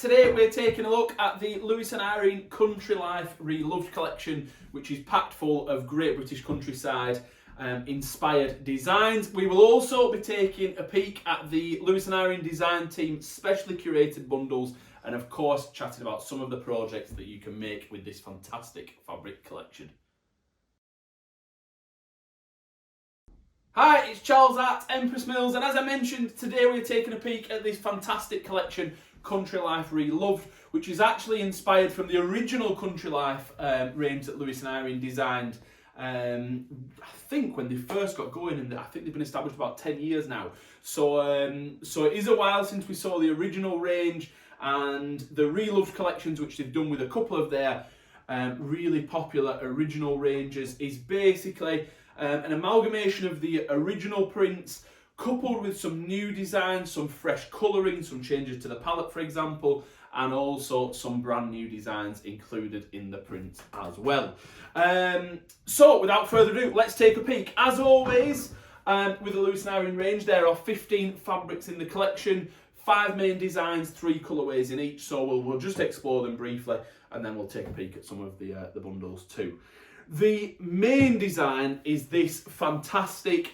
today we're taking a look at the Lewis Irene Country Life Reloved collection, which is packed full of great British countryside inspired designs. We will also be taking a peek at the Lewis Irene design team specially curated bundles, and of course chatting about some of the projects that you can make with this fantastic fabric collection. Hi, it's Charles at Empress Mills, and as I mentioned, today we're taking a peek at this fantastic collection, Country Life Reloved, which is actually inspired from the original Country Life range that Lewis Irene designed. I think when they first got going, and I think they've been established about 10 years now. So it is a while since we saw the original range, and the Reloved collections, which they've done with a couple of their really popular original ranges, is basically an amalgamation of the original prints coupled with some new designs, some fresh colouring, some changes to the palette, for example, and also some brand new designs included in the prints as well. So without further ado, let's take a peek. As always, with the Lewis Irene range, there are 15 fabrics in the collection, 5 main designs, 3 colourways in each. So we'll just explore them briefly, and then we'll take a peek at some of the bundles too. The main design is this fantastic,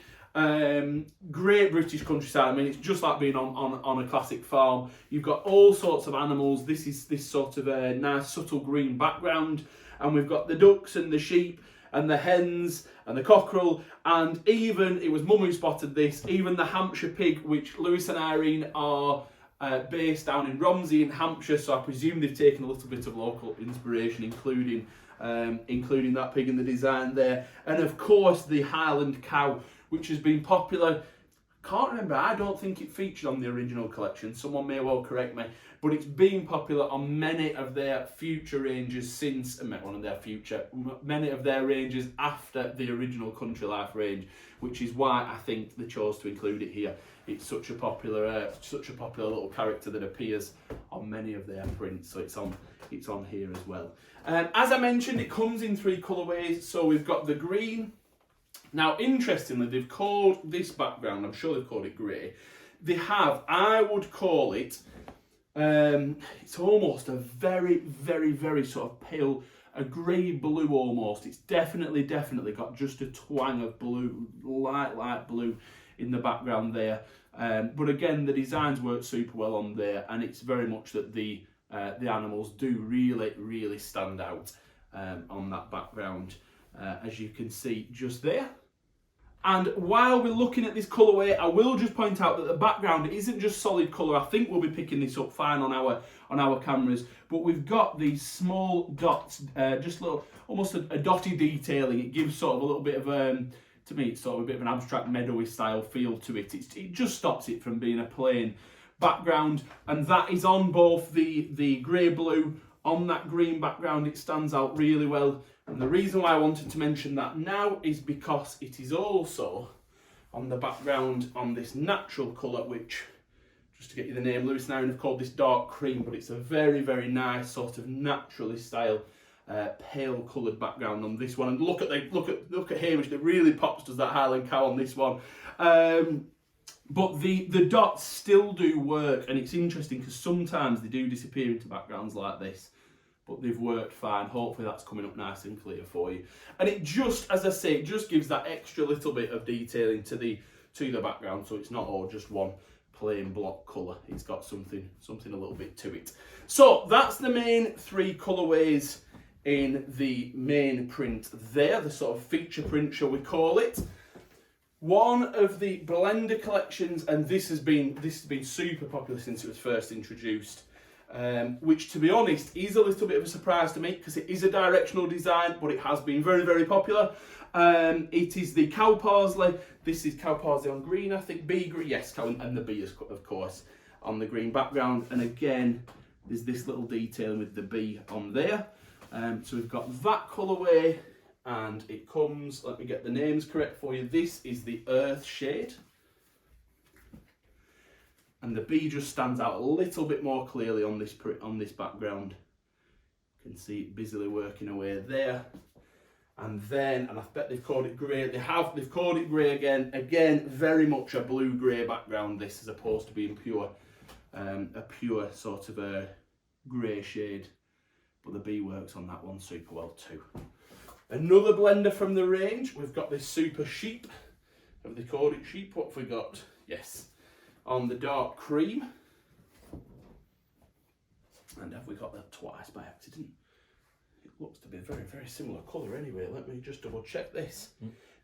great British countryside. I mean, it's just like being on a classic farm. You've got all sorts of animals. This is this sort of a nice subtle green background, and we've got the ducks and the sheep and the hens and the cockerel, and even, it was Mum who spotted this, even the Hampshire pig, which Lewis and Irene are based down in Romsey in Hampshire, so I presume they've taken a little bit of local inspiration, including that pig in the design there. And of course the Highland cow, which has been popular. Can't remember, I don't think it featured on the original collection, someone may well correct me, but it's been popular on many of their future ranges since, many of their ranges after the original Country Life range, which is why I think they chose to include it here. It's such a popular little character that appears on many of their prints, so it's on here as well. As I mentioned, it comes in 3 colourways. So we've got the green. Now, interestingly, they've called this background, I'm sure they've called it grey. They have, I would call it, it's almost a very, very, very sort of pale, a grey blue almost. It's definitely got just a twang of blue, light blue in the background there. But again, the designs work super well on there, and it's very much that the animals do really stand out on that background, as you can see just there. And while we're looking at this colourway, I will just point out that the background isn't just solid colour. I think we'll be picking this up fine on our cameras, but we've got these small dots, just little, almost a dotty detailing. It gives sort of a little bit of to me, it's sort of a bit of an abstract meadowy style feel to it. It just stops it from being a plain background, and that is on both the grey blue, on that green background. It stands out really well, and the reason why I wanted to mention that now is because it is also on the background on this natural colour, which, just to get you the name, Lewis and Irene have called this dark cream, but it's a very nice sort of naturally styled pale coloured background on this one. And look at Hamish, that really pops, does that Highland cow on this one. But the dots still do work, and it's interesting because sometimes they do disappear into backgrounds like this, but they've worked fine. Hopefully that's coming up nice and clear for you. And it just, as I say, it just gives that extra little bit of detailing to the background, so it's not all just one plain block colour. It's got something a little bit to it. So that's the main 3 colourways in the main print there, the sort of feature print, shall we call it. One of the blender collections, and this has been super popular since it was first introduced, which, to be honest, is a little bit of a surprise to me because it is a directional design, but it has been very popular. It is the cow parsley. This is cow parsley on green, I think, bee green, yes, cow, and the bee is, of course, on the green background. And again, there's this little detailing with the bee on there. So we've got that colourway, and it comes, let me get the names correct for you, this is the earth shade, and the bee just stands out a little bit more clearly on this background. You can see it busily working away there. And then, and I bet they've called it grey, they've called it grey again, very much a blue-grey background, this, as opposed to being pure, a pure sort of a grey shade, but the bee works on that one super well too. Another blender from the range, we've got this super sheep. Have they called it sheep? What have we got? Yes, on the dark cream. And have we got that twice by accident? It looks to be a very, very similar colour anyway. Let me just double check this.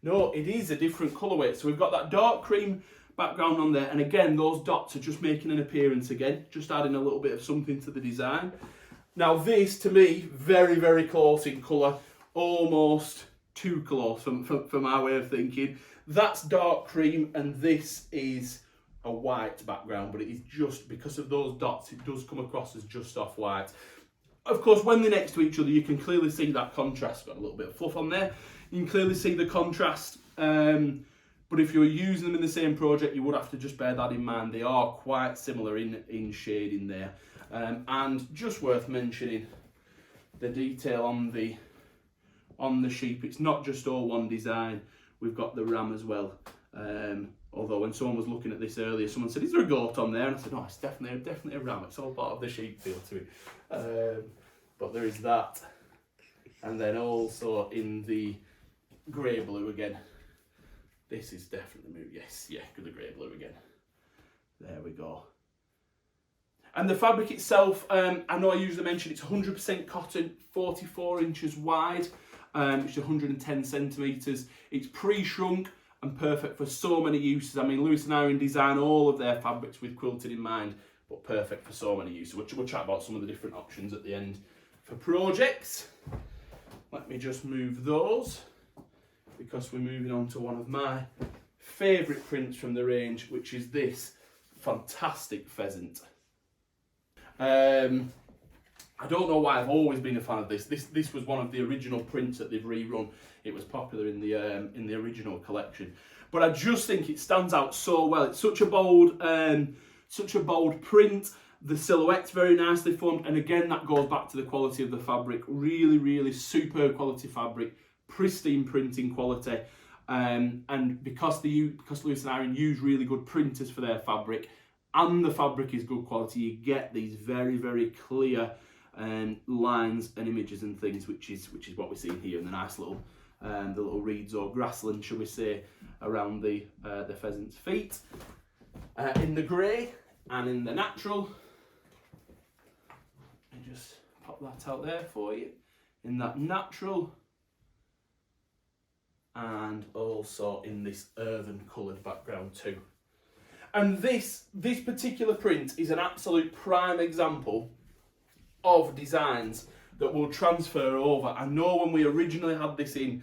No, it is a different colourway. So we've got that dark cream background on there, and again those dots are just making an appearance again, just adding a little bit of something to the design. Now this, to me, very, very close in colour, almost too close for my way of thinking. That's dark cream and this is a white background, but it is just because of those dots, it does come across as just off white. Of course, when they're next to each other, you can clearly see that contrast. Got a little bit of fluff on there. You can clearly see the contrast. But if you were using them in the same project, you would have to just bear that in mind. They are quite similar in shading there. And just worth mentioning the detail on the sheep. It's not just all one design. We've got the ram as well. Although when someone was looking at this earlier, someone said, "Is there a goat on there?" And I said, "No, it's definitely a ram. It's all part of the sheep feel to it." But there is that. And then also in the grey blue again. This is definitely moved. Yes, yeah, good, the grey blue again. There we go. And the fabric itself, I know I usually mention it's 100% cotton, 44 inches wide, which is 110 centimetres. It's pre-shrunk and perfect for so many uses. I mean, Lewis and Irene design all of their fabrics with quilting in mind, but perfect for so many uses. We'll chat about some of the different options at the end for projects. Let me just move those, because we're moving on to one of my favourite prints from the range, which is this fantastic pheasant. I don't know why I've always been a fan of this. This was one of the original prints that they've rerun. It was popular in the original collection, but I just think it stands out so well. It's such a bold print. The silhouette's very nicely formed, and again that goes back to the quality of the fabric. Really, really superb quality fabric, pristine printing quality, and because Lewis and Irene use really good printers for their fabric, and the fabric is good quality, you get these very, very clear lines and images and things, which is what we're seeing here in the nice little the little reeds or grassland, shall we say, around the pheasant's feet. In the grey and in the natural, let me just pop that out there for you. In that natural, and also in this earthen coloured background too. And this particular print is an absolute prime example of designs that will transfer over. I know when we originally had this in,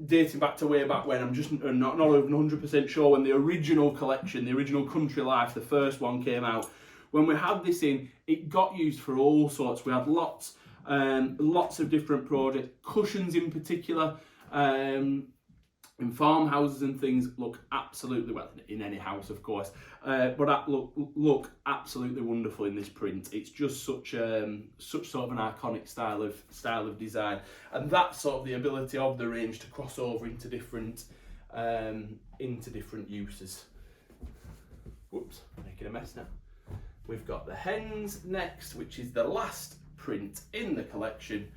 dating back to way back when, I'm just not even 100% sure, when the original collection, the original Country Life, the first one came out, when we had this in, it got used for all sorts. We had lots of different projects, cushions in particular, in farmhouses and things, look absolutely, well, in any house of course, but that look absolutely wonderful in this print. It's just such sort of an iconic style of design, and that's sort of the ability of the range to cross over into different uses. Whoops, making a mess now. We've got the hens next, which is the last print in the collection.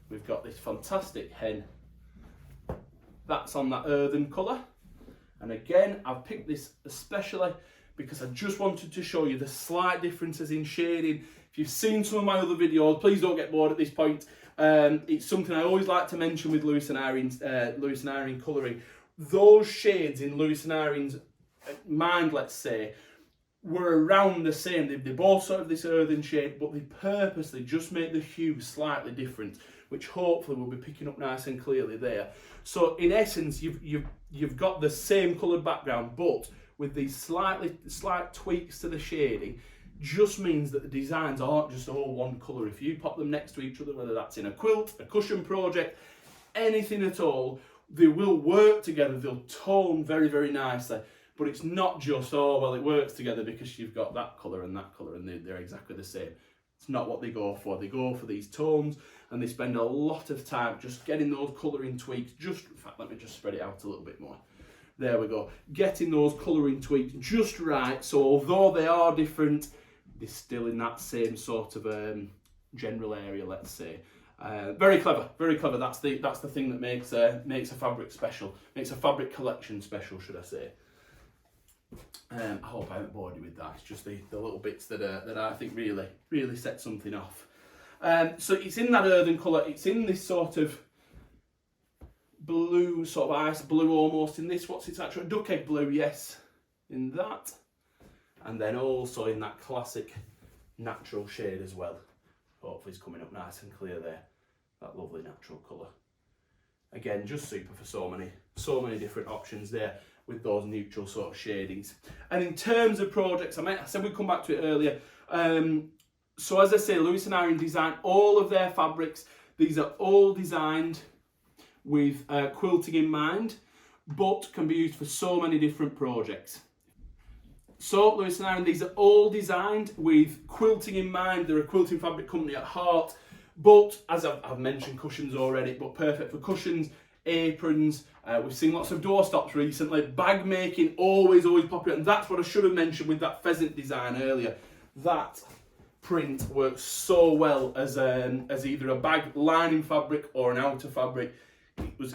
We've got this fantastic hen. That's on that earthen colour, and again I've picked this especially because I just wanted to show you the slight differences in shading. If you've seen some of my other videos, please don't get bored at this point. It's something I always like to mention with Lewis and Irene colouring. Those shades in Lewis and Irene's mind, let's say, were around the same. They both sort of this earthen shade, but they purposely just make the hue slightly different, which hopefully we'll be picking up nice and clearly there. So in essence, you've got the same coloured background, but with these slight tweaks to the shading, just means that the designs aren't just all one colour. If you pop them next to each other, whether that's in a quilt, a cushion project, anything at all, they will work together. They'll tone very, very nicely. But it's not just, oh, well, it works together because you've got that colour and they're exactly the same. It's not what they go for. They go for these tones, and they spend a lot of time just getting those colouring tweaks. In fact, let me just spread it out a little bit more. There we go. Getting those colouring tweaks just right, so although they are different, they're still in that same sort of general area, let's say. Very clever, very clever. That's the thing that makes a fabric special, makes a fabric collection special, should I say. I hope I haven't bored you with that. It's just the little bits that I think really set something off. So it's in that earthen colour. It's in this sort of blue, sort of ice blue almost. In this, what's its actual duck egg blue? Yes, in that, and then also in that classic natural shade as well. Hopefully it's coming up nice and clear there. That lovely natural colour. Again, just super for so many different options there with those neutral sort of shadings. And in terms of projects, I said we'd come back to it earlier. So as I say, Lewis and Irene designed all of their fabrics. These are all designed with quilting in mind, but can be used for so many different projects. So Lewis and Irene, these are all designed with quilting in mind. They're a quilting fabric company at heart, but as I've mentioned, cushions already, but perfect for cushions, aprons. We've seen lots of doorstops recently. Bag making, always popular, and that's what I should have mentioned with that pheasant design earlier. That print works so well as either a bag lining fabric or an outer fabric.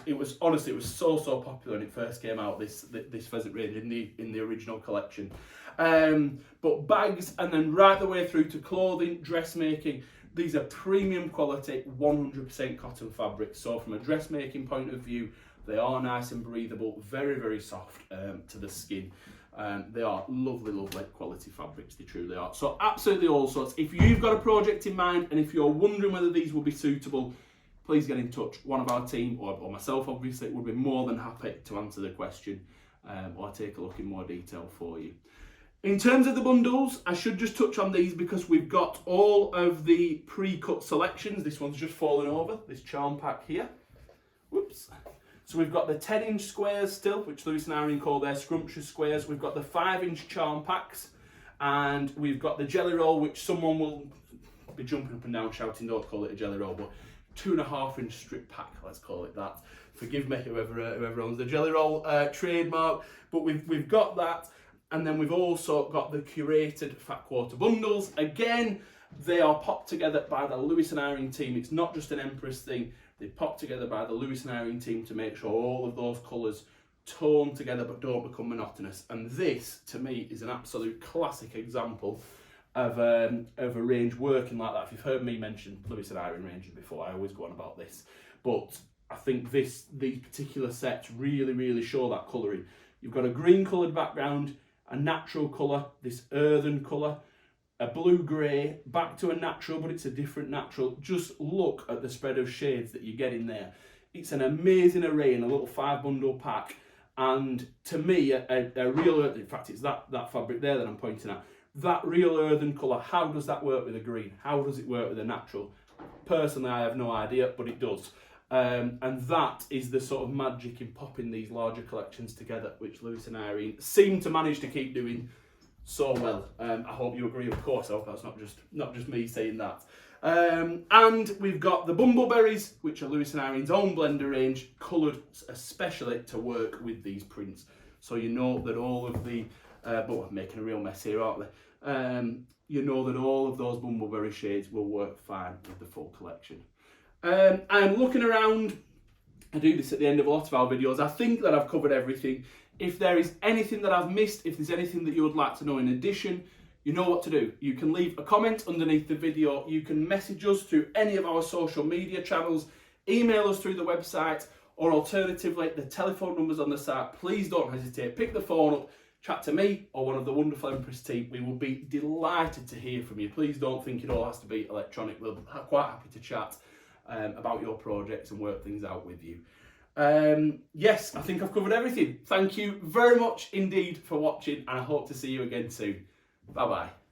It was honestly, it was so popular when it first came out, this pheasant range in the original collection. But bags, and then right the way through to clothing, dressmaking, these are premium quality 100% cotton fabrics. So from a dressmaking point of view, they are nice and breathable, very soft to the skin. They are lovely quality fabrics, they truly are. So absolutely all sorts. If you've got a project in mind and if you're wondering whether these will be suitable, please get in touch. One of our team, or myself obviously, would be more than happy to answer the question or take a look in more detail for you. In terms of the bundles, I should just touch on these because we've got all of the pre-cut selections. This one's just fallen over, this charm pack here. Whoops. So we've got the 10-inch squares still, which Lewis and Irene call their scrumptious squares. We've got the 5-inch charm packs, and we've got the jelly roll, which someone will be jumping up and down shouting, don't call it a jelly roll, but 2.5-inch strip pack, let's call it that. Forgive me, whoever owns the jelly roll trademark, but we've got that, and then we've also got the curated fat quarter bundles. Again, they are popped together by the Lewis and Irene team. It's not just an Empress thing. They pop together by the Lewis and Irene team to make sure all of those colours tone together but don't become monotonous. And this, to me, is an absolute classic example of a range working like that. If you've heard me mention Lewis and Irene ranges before, I always go on about this. But I think these particular sets really show that colouring. You've got a green coloured background, a natural colour, this earthen colour, a blue-grey, back to a natural, but it's a different natural. Just look at the spread of shades that you get in there. It's an amazing array in a little 5-bundle pack. And to me, a real, in fact, it's that fabric there that I'm pointing at. That real earthen colour, how does that work with a green? How does it work with a natural? Personally, I have no idea, but it does. And that is the sort of magic in popping these larger collections together, which Lewis and Irene seem to manage to keep doing so well. I hope you agree, of course. I hope that's not just me saying that. And we've got the bumbleberries, which are Lewis and Irene's own blender range, coloured especially to work with these prints. So you know that all of the, but we're making a real mess here, aren't we? You know that all of those bumbleberry shades will work fine with the full collection. I'm looking around. I do this at the end of a lot of our videos. I think that I've covered everything. If there is anything that I've missed, if there's anything that you would like to know in addition, you know what to do. You can leave a comment underneath the video. You can message us through any of our social media channels, email us through the website, or alternatively, the telephone numbers on the site. Please don't hesitate. Pick the phone up, chat to me or one of the wonderful Empress team. We will be delighted to hear from you. Please don't think it all has to be electronic. We're quite happy to chat about your projects and work things out with you. Yes, I think I've covered everything. Thank you very much indeed for watching, and I hope to see you again soon. Bye bye.